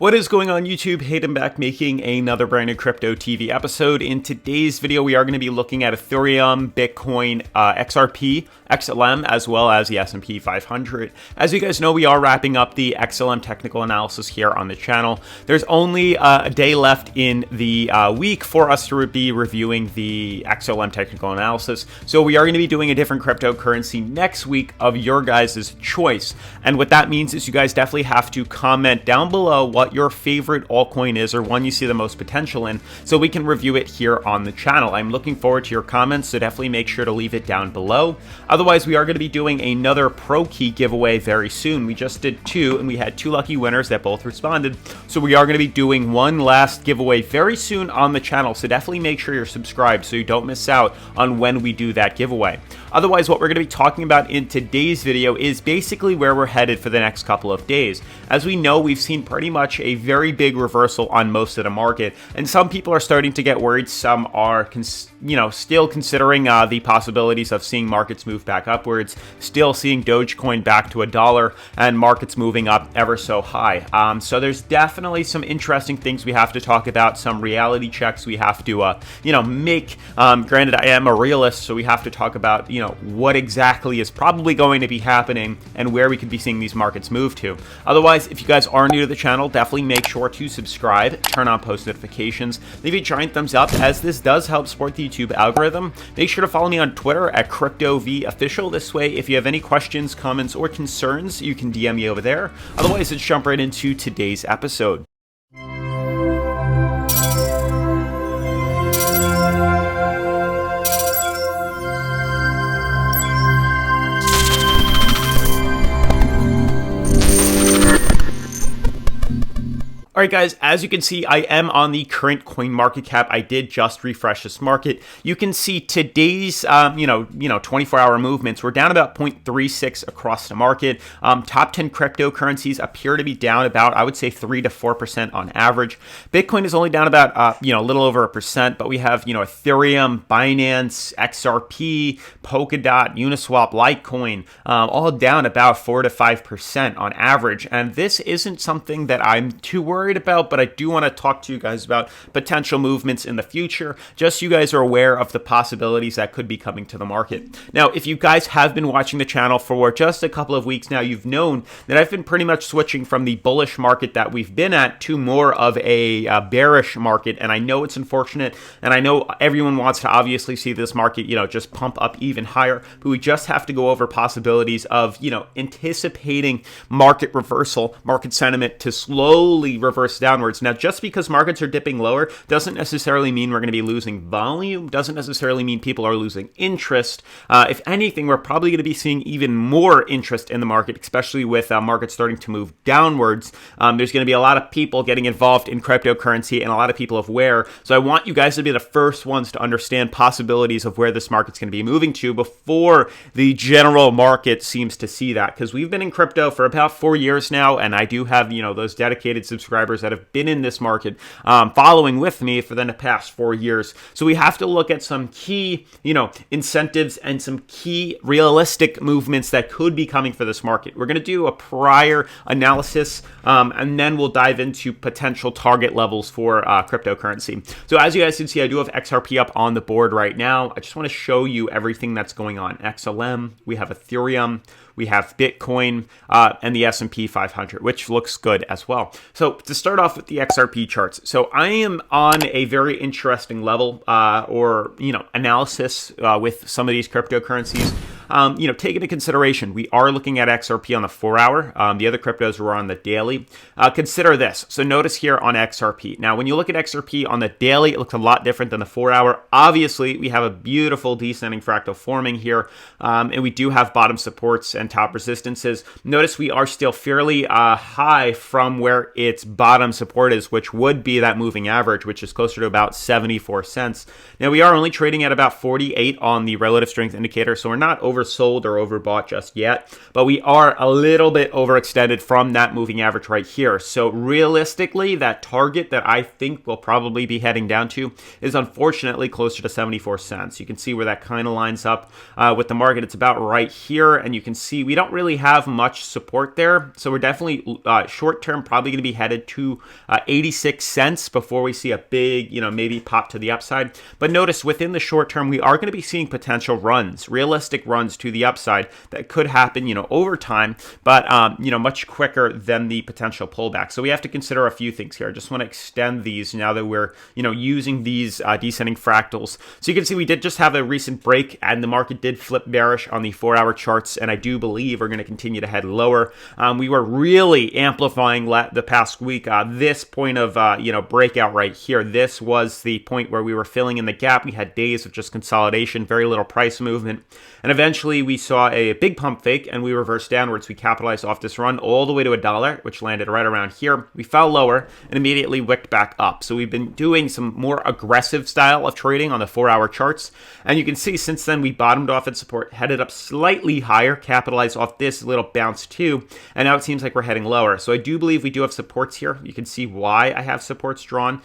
What is going on YouTube? Hayden back making another brand new Crypto TV episode. In today's video, we are going to be looking at Ethereum, Bitcoin, XRP, XLM, as well as the S&P 500. As you guys know, we are wrapping up the XLM technical analysis here on the channel. There's only a day left in the week for us to be reviewing the XLM technical analysis. So we are going to be doing a different cryptocurrency next week of your guys' choice. And what that means is you guys definitely have to comment down below what your favorite altcoin is or one you see the most potential in so we can review it here on the channel. I'm looking forward to your comments, so definitely make sure to leave it down below. Otherwise, we are going to be doing another pro key giveaway very soon. We just did two and we had two lucky winners that both responded. So we are going to be doing one last giveaway very soon on the channel. So definitely make sure you're subscribed so you don't miss out on when we do that giveaway. Otherwise, what we're going to be talking about in today's video is basically where we're headed for the next couple of days. As we know, we've seen pretty much a very big reversal on most of the market, and some people are starting to get worried. Some are, still considering the possibilities of seeing markets move back upwards, still seeing Dogecoin back to $1 and markets moving up ever so high. So there's definitely some interesting things we have to talk about, some reality checks we have to, make. Granted, I am a realist, so we have to talk about, what exactly is probably going to be happening and where we could be seeing these markets move to. Otherwise, if you guys are new to the channel, definitely make sure to subscribe, turn on post notifications, leave a giant thumbs up as this does help support the YouTube algorithm. Make sure to follow me on Twitter at CryptoVOfficial. This way, if you have any questions, comments, or concerns, you can DM me over there. Otherwise, let's jump right into today's episode. All right, guys, as you can see, I am on the current coin market cap. I did just refresh this market. You can see today's, 24-hour movements. We're down about 0.36 across the market. Top 10 cryptocurrencies appear to be down about, I would say, 3 to 4% on average. Bitcoin is only down about, a little over 1%, but we have, Ethereum, Binance, XRP, Polkadot, Uniswap, Litecoin, all down about 4 to 5% on average. And this isn't something that I'm too worried about, but I do want to talk to you guys about potential movements in the future, just so you guys are aware of the possibilities that could be coming to the market. Now, if you guys have been watching the channel for just a couple of weeks now, you've known that I've been pretty much switching from the bullish market that we've been at to more of a bearish market, and I know it's unfortunate, and I know everyone wants to obviously see this market, just pump up even higher, but we just have to go over possibilities of, anticipating market reversal, market sentiment to slowly reverse downwards. Now, just because markets are dipping lower doesn't necessarily mean we're going to be losing volume, doesn't necessarily mean people are losing interest. If anything, we're probably going to be seeing even more interest in the market, especially with markets starting to move downwards. There's going to be a lot of people getting involved in cryptocurrency and a lot of people aware. So I want you guys to be the first ones to understand possibilities of where this market's going to be moving to before the general market seems to see that, because we've been in crypto for about 4 years now, and I do have, those dedicated subscribers that have been in this market following with me for the past 4 years. So we have to look at some key, incentives and some key realistic movements that could be coming for this market. We're going to do a prior analysis and then we'll dive into potential target levels for cryptocurrency. So as you guys can see, I do have XRP up on the board right now. I just want to show you everything that's going on. XLM, we have Ethereum, we have Bitcoin, and the S&P 500, which looks good as well. So to start off with the XRP charts. So I am on a very interesting level analysis with some of these cryptocurrencies. Take into consideration, we are looking at XRP on the 4-hour. The other cryptos were on the daily. Consider this. So notice here on XRP. Now, when you look at XRP on the daily, it looks a lot different than the 4-hour. Obviously, we have a beautiful descending fractal forming here, and we do have bottom supports and top resistances. Notice we are still fairly high from where its bottom support is, which would be that moving average, which is closer to about 74 cents. Now, we are only trading at about 48 on the relative strength indicator, so we're not over oversold or overbought just yet, but we are a little bit overextended from that moving average right here. So realistically, that target that I think we'll probably be heading down to is unfortunately closer to 74 cents. You can see where that kind of lines up with the market. It's about right here, and you can see we don't really have much support there. So we're definitely short term probably going to be headed to 86 cents before we see a big, maybe pop to the upside. But notice within the short term, we are going to be seeing potential runs, realistic runs to the upside that could happen, over time, but, much quicker than the potential pullback. So we have to consider a few things here. I just want to extend these now that we're, using these descending fractals. So you can see we did just have a recent break and the market did flip bearish on the 4-hour charts. And I do believe we're going to continue to head lower. We were really amplifying the past week. This point of, breakout right here, this was the point where we were filling in the gap. We had days of just consolidation, very little price movement. And eventually we saw a big pump fake and we reversed downwards. We capitalized off this run all the way to $1, which landed right around here. We fell lower and immediately wicked back up. So we've been doing some more aggressive style of trading on the 4-hour charts. And you can see since then we bottomed off at support, headed up slightly higher, capitalized off this little bounce too. And now it seems like we're heading lower. So I do believe we do have supports here. You can see why I have supports drawn.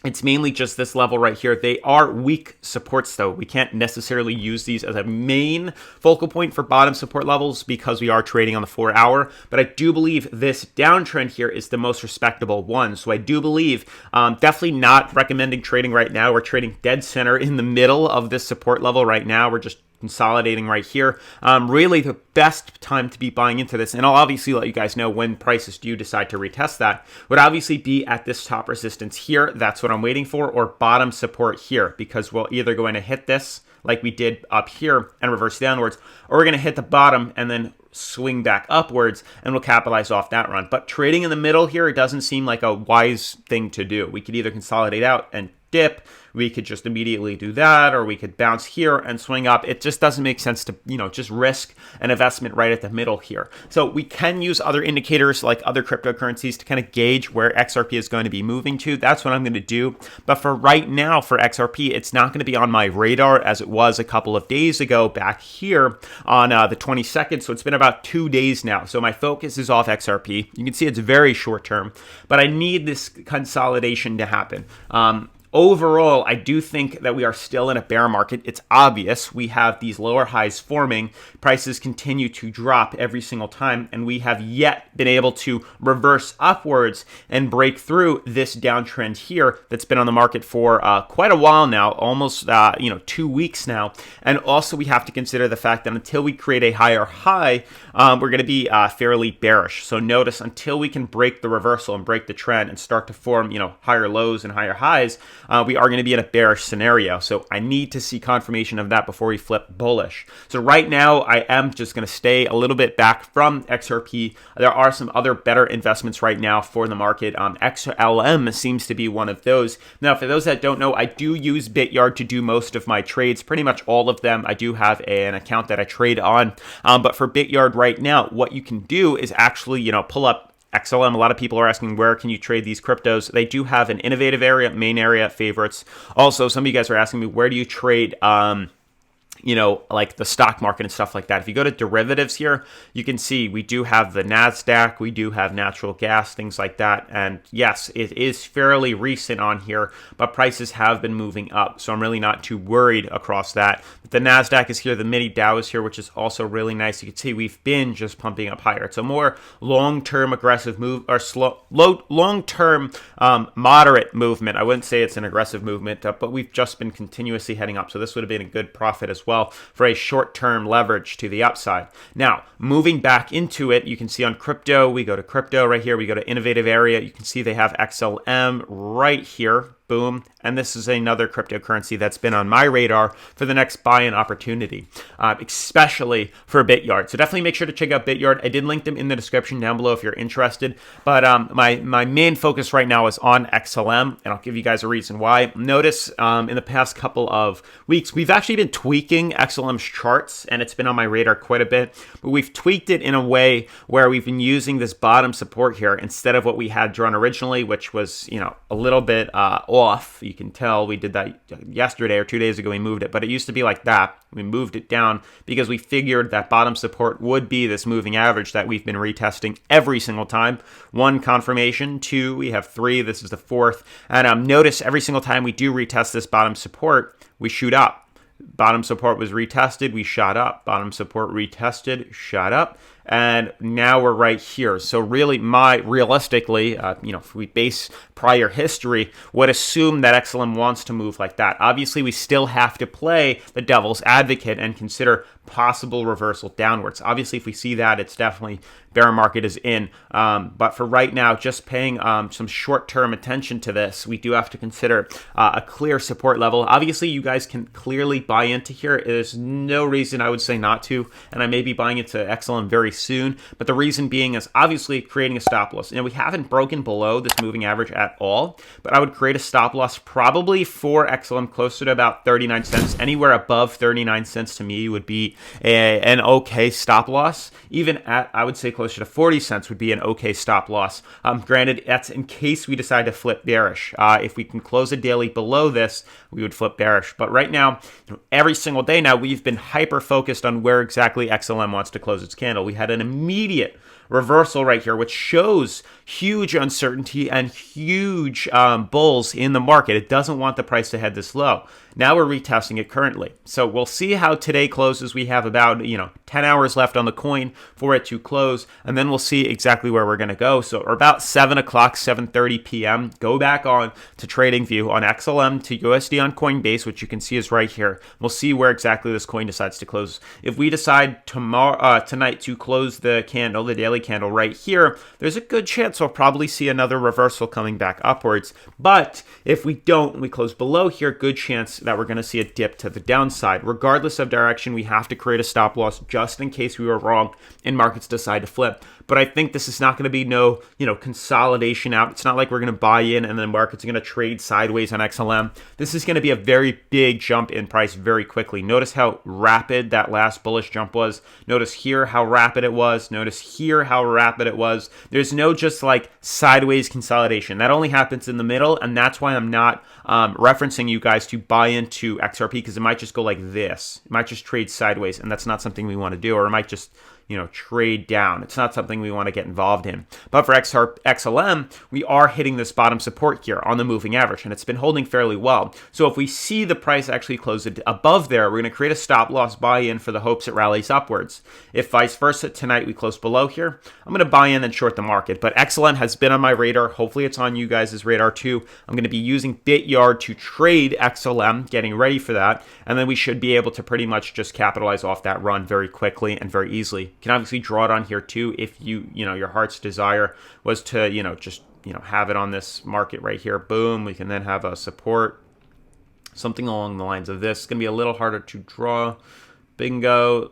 It's mainly just this level right here. They are weak supports though. We can't necessarily use these as a main focal point for bottom support levels because we are trading on the 4-hour. But I do believe this downtrend here is the most respectable one. So I do believe, definitely not recommending trading right now. We're trading dead center in the middle of this support level right now. We're just consolidating right here. Really the best time to be buying into this, and I'll obviously let you guys know when prices do decide to retest that, would obviously be at this top resistance here. That's what I'm waiting for, or bottom support here, because we're either going to hit this like we did up here and reverse downwards, or we're going to hit the bottom and then swing back upwards and we'll capitalize off that run. But trading in the middle here, it doesn't seem like a wise thing to do. We could either consolidate out and dip, we could just immediately do that, or we could bounce here and swing up. It just doesn't make sense to, just risk an investment right at the middle here. So we can use other indicators like other cryptocurrencies to kind of gauge where XRP is going to be moving to. That's what I'm going to do. But for right now, for XRP, it's not going to be on my radar as it was a couple of days ago back here on the 22nd. So it's been about 2 days now. So my focus is off XRP. You can see it's very short term, but I need this consolidation to happen. Overall, I do think that we are still in a bear market. It's obvious. We have these lower highs forming. Prices continue to drop every single time, and we have yet been able to reverse upwards and break through this downtrend here that's been on the market for quite a while now, almost 2 weeks now. And also, we have to consider the fact that until we create a higher high, we're going to be fairly bearish. So notice, until we can break the reversal and break the trend and start to form, higher lows and higher highs, we are going to be in a bearish scenario. So I need to see confirmation of that before we flip bullish. So right now, I am just going to stay a little bit back from XRP. There are some other better investments right now for the market. XLM seems to be one of those. Now, for those that don't know, I do use Bityard to do most of my trades, pretty much all of them. I do have an account that I trade on. But for Bityard right now, what you can do is actually, pull up XLM. A lot of people are asking, where can you trade these cryptos? They do have an innovative area, main area, favorites. Also, some of you guys are asking me, where do you trade like the stock market and stuff like that. If you go to derivatives here, you can see we do have the NASDAQ, we do have natural gas, things like that. And yes, it is fairly recent on here, but prices have been moving up. So I'm really not too worried across that. But the NASDAQ is here, the mini Dow is here, which is also really nice. You can see we've been just pumping up higher. It's a more long-term aggressive move, or long-term moderate movement. I wouldn't say it's an aggressive movement, but we've just been continuously heading up. So this would have been a good profit as well for a short-term leverage to the upside. Now, moving back into it, you can see on crypto, we go to crypto right here, we go to innovative area. You can see they have XLM right here. Boom. And this is another cryptocurrency that's been on my radar for the next buy-in opportunity, especially for Bityard. So definitely make sure to check out Bityard. I did link them in the description down below if you're interested. But my main focus right now is on XLM, and I'll give you guys a reason why. Notice in the past couple of weeks, we've actually been tweaking XLM's charts, and it's been on my radar quite a bit. But we've tweaked it in a way where we've been using this bottom support here instead of what we had drawn originally, which was, a little bit off. You can tell we did that yesterday or 2 days ago. We moved it, but it used to be like that. We moved it down because we figured that bottom support would be this moving average that we've been retesting every single time. 1, confirmation. 2, we have 3. This is the 4th. And notice every single time we do retest this bottom support, we shoot up. Bottom support was retested, we shot up. Bottom support retested, shot up. And now we're right here. So really, realistically, if we base prior history, would assume that XLM wants to move like that. Obviously, we still have to play the devil's advocate and consider possible reversal downwards. Obviously, if we see that, it's definitely bear market is in. But for right now, just paying some short-term attention to this, we do have to consider a clear support level. Obviously, you guys can clearly buy into here. There's no reason I would say not to, and I may be buying into XLM very soon. But the reason being is obviously creating a stop loss. Now, we haven't broken below this moving average at all, but I would create a stop loss probably for XLM closer to about 39 cents. Anywhere above 39 cents to me would be an okay stop loss. Even at, I would say, closer to 40 cents would be an okay stop loss. Granted, that's in case we decide to flip bearish. If we can close a daily below this, we would flip bearish. But right now, every single day now, we've been hyper focused on where exactly XLM wants to close its candle. We had an immediate reversal right here, which shows huge uncertainty and huge bulls in the market. It doesn't want the price to head this low. Now we're retesting it currently. So we'll see how today closes. We have about 10 hours left on the coin for it to close, and then we'll see exactly where we're going to go. So we're about 7 o'clock, 7:30 p.m. Go back on to TradingView on XLM to USD on Coinbase, which you can see is right here. We'll see where exactly this coin decides to close. If we decide tonight to close the candle, the daily candle right here, there's a good chance we'll probably see another reversal coming back upwards. But if we don't, we close below here, good chance that we're going to see a dip to the downside. Regardless of direction, we have to create a stop loss just in case we were wrong and markets decide to flip. But I think this is not going to be no consolidation out. It's not like we're going to buy in and then markets are going to trade sideways on XLM. This is going to be a very big jump in price very quickly. Notice how rapid that last bullish jump was. Notice here how rapid it was. Notice here how rapid it was. There's no just like sideways consolidation. That only happens in the middle, and that's why I'm not referencing you guys to buy into XRP, because it might just go like this. It might just trade sideways, and that's not something we want to do. Or it might just trade down. It's not something we want to get involved in. But for XLM, we are hitting this bottom support here on the moving average, and it's been holding fairly well. So if we see the price actually close it above there, we're going to create a stop loss buy-in for the hopes it rallies upwards. If vice versa, tonight we close below here, I'm going to buy in and short the market. But XLM has been on my radar. Hopefully it's on you guys' radar too. I'm going to be using BitYard to trade XLM, getting ready for that, and then we should be able to pretty much just capitalize off that run very quickly and very easily. You can obviously draw it on here too if your heart's desire was to just have it on this market right here. Boom, we can then have a support, something along the lines of this. It's gonna be a little harder to draw. Bingo,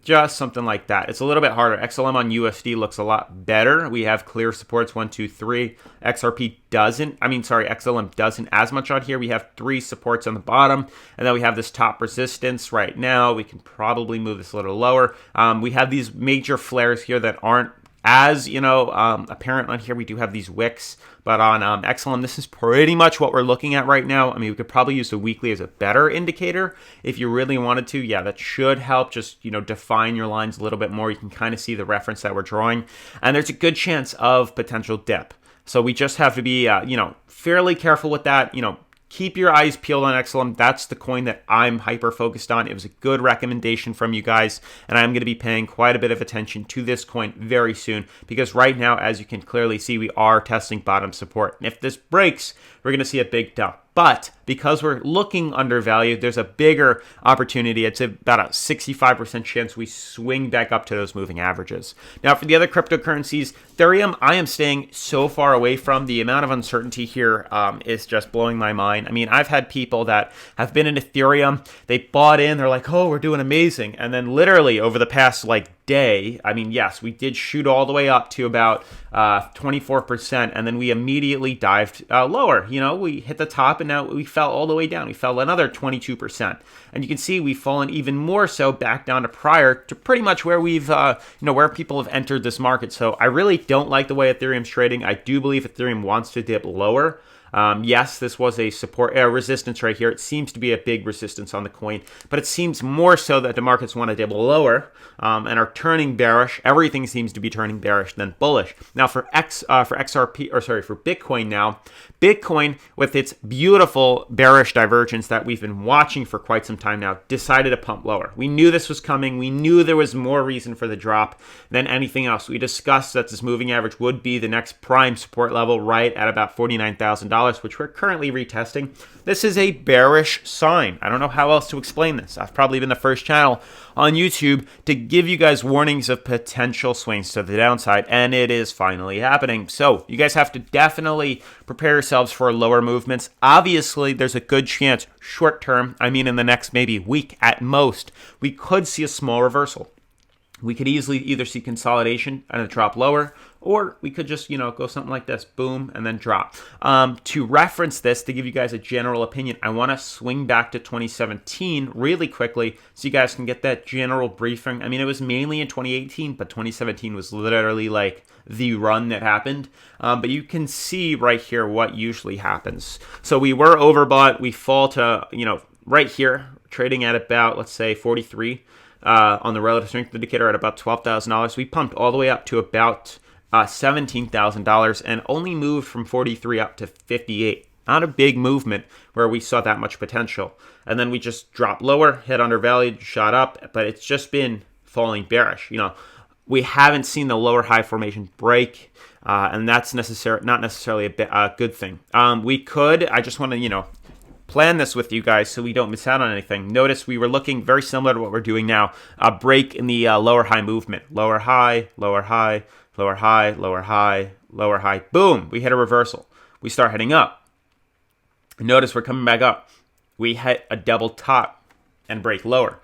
just something like that. It's a little bit harder. XLM on USD looks a lot better. We have clear supports 1, 2, 3. XRP doesn't. XLM doesn't as much on here. We have 3 supports on the bottom, and then we have this top resistance right now. We can probably move this a little lower. We have these major flares here that aren't as apparent on here. We do have these wicks, but on XLM, this is pretty much what we're looking at right now. We could probably use the weekly as a better indicator if you really wanted to. Yeah, that should help just define your lines a little bit more. You can kind of see the reference that we're drawing, and there's a good chance of potential dip. So we just have to be fairly careful with that. Keep your eyes peeled on XLM. That's the coin that I'm hyper focused on. It was a good recommendation from you guys, and I'm going to be paying quite a bit of attention to this coin very soon, because right now, as you can clearly see, we are testing bottom support. And if this breaks, we're going to see a big dump. But because we're looking undervalued, there's a bigger opportunity. It's about a 65% chance we swing back up to those moving averages. Now, for the other cryptocurrencies, Ethereum, I am staying so far away from. The amount of uncertainty here is just blowing my mind. I've had people that have been in Ethereum. They bought in. They're like, oh, we're doing amazing. And then literally over the past day, yes, we did shoot all the way up to about 24%, and then we immediately dived lower. We hit the top, and now we fell all the way down. We fell another 22%, and you can see we've fallen even more so back down to prior to pretty much where we've where people have entered this market. So I really don't like the way Ethereum's trading. I do believe Ethereum wants to dip lower. Yes, this was a support resistance right here. It seems to be a big resistance on the coin, but it seems more so that the markets want to dip lower and are turning bearish. Everything seems to be turning bearish than bullish. Now for XRP, or sorry, for Bitcoin now, Bitcoin with its beautiful bearish divergence that we've been watching for quite some time now decided to pump lower. We knew this was coming. We knew there was more reason for the drop than anything else. We discussed that this moving average would be the next prime support level right at about $49,000, which we're currently retesting. This is a bearish sign. I don't know how else to explain this. I've probably been the first channel on YouTube to give you guys warnings of potential swings to the downside, and it is finally happening. So you guys have to definitely prepare yourselves for lower movements. Obviously, there's a good chance short term, I mean in the next maybe week at most, we could see a small reversal. We could easily either see consolidation and a drop lower, or we could just, go something like this, boom, and then drop. To reference this, to give you guys a general opinion, I want to swing back to 2017 really quickly so you guys can get that general briefing. I mean, it was mainly in 2018, but 2017 was literally like the run that happened. But you can see right here what usually happens. So we were overbought. We fall to, right here, trading at about, let's say, 43. On the relative strength indicator at about $12,000. We pumped all the way up to about $17,000 and only moved from 43 up to 58. Not a big movement where we saw that much potential. And then we just dropped lower, hit undervalued, shot up, but it's just been falling bearish. We haven't seen the lower high formation break, and that's not necessarily a good thing. I just want to, plan this with you guys so we don't miss out on anything. Notice we were looking very similar to what we're doing now. A break in the lower high movement. Lower high, lower high, lower high, lower high, lower high. Boom, we hit a reversal. We start heading up. Notice we're coming back up. We hit a double top and break lower.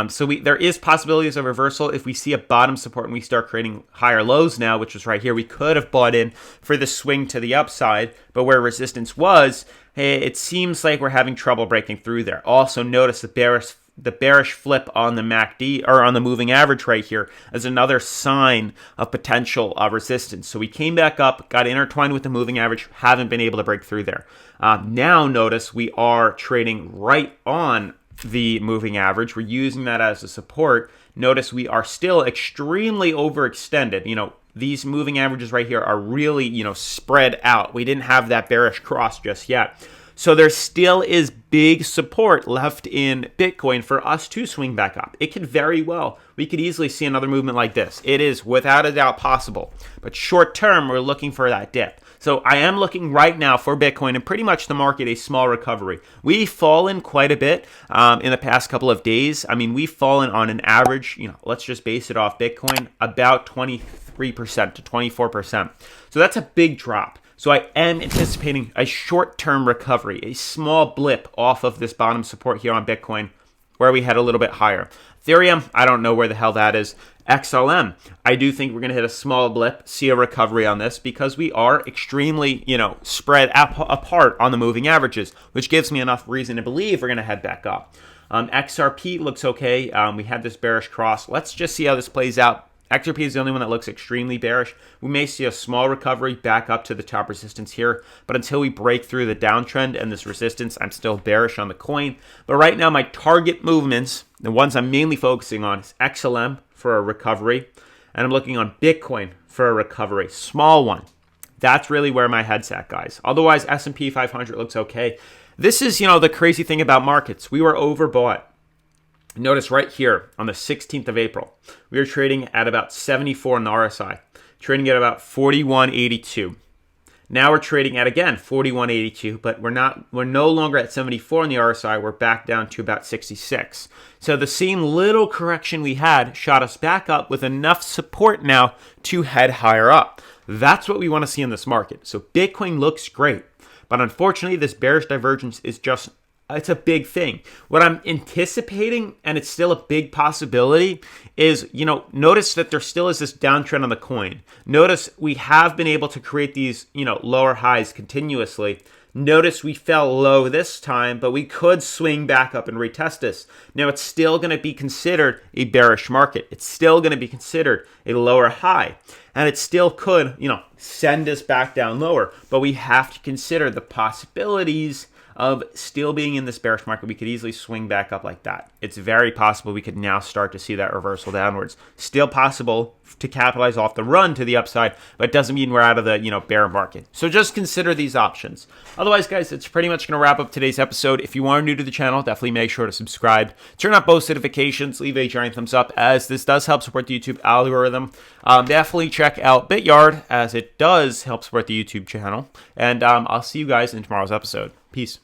So there is possibilities of reversal. If we see a bottom support and we start creating higher lows now, which was right here, we could have bought in for the swing to the upside, but where resistance was, it seems like we're having trouble breaking through there. Also notice the bearish flip on the MACD, or on the moving average right here, as another sign of potential resistance. So we came back up, got intertwined with the moving average, haven't been able to break through there. Now notice we are trading right on the moving average. We're using that as a support. Notice we are still extremely overextended. These moving averages right here are really, spread out. We didn't have that bearish cross just yet. So there still is big support left in Bitcoin for us to swing back up. It could very well. We could easily see another movement like this. It is without a doubt possible. But short term, we're looking for that dip. So I am looking right now for Bitcoin and pretty much the market a small recovery. We've fallen quite a bit in the past couple of days. I mean, we've fallen on an average, let's just base it off Bitcoin, about 23% to 24%. So that's a big drop. So I am anticipating a short-term recovery, a small blip off of this bottom support here on Bitcoin where we had a little bit higher. Ethereum, I don't know where the hell that is. XLM, I do think we're going to hit a small blip, see a recovery on this because we are extremely, spread apart on the moving averages, which gives me enough reason to believe we're going to head back up. XRP looks okay. We had this bearish cross. Let's just see how this plays out. XRP is the only one that looks extremely bearish. We may see a small recovery back up to the top resistance here, but until we break through the downtrend and this resistance, I'm still bearish on the coin. But right now, my target movements, the ones I'm mainly focusing on, is XLM for a recovery, and I'm looking on Bitcoin for a recovery, small one. That's really where my head's at, guys. Otherwise, S&P 500 looks okay. This is, the crazy thing about markets. We were overbought. Notice right here on the 16th of April, we were trading at about 74 in the RSI, trading at about 41.82. Now we're trading at, again, 41.82, but we're no longer at 74 in the RSI. We're back down to about 66. So the same little correction we had shot us back up with enough support now to head higher up. That's what we want to see in this market. So Bitcoin looks great, but unfortunately, this bearish divergence is just it's a big thing. What I'm anticipating, and it's still a big possibility, is, notice that there still is this downtrend on the coin. Notice we have been able to create these, lower highs continuously. Notice we fell low this time, but we could swing back up and retest this. Now, it's still going to be considered a bearish market. It's still going to be considered a lower high. and it still could, send us back down lower. But we have to consider the possibilities of still being in this bearish market. We could easily swing back up like that. It's very possible we could now start to see that reversal downwards. Still possible to capitalize off the run to the upside, but it doesn't mean we're out of the bear market. So just consider these options. Otherwise, guys, it's pretty much going to wrap up today's episode. If you are new to the channel, definitely make sure to subscribe, turn on post notifications, leave a giant thumbs up, as this does help support the YouTube algorithm. Definitely check out BitYard, as it does help support the YouTube channel. And I'll see you guys in tomorrow's episode. Peace.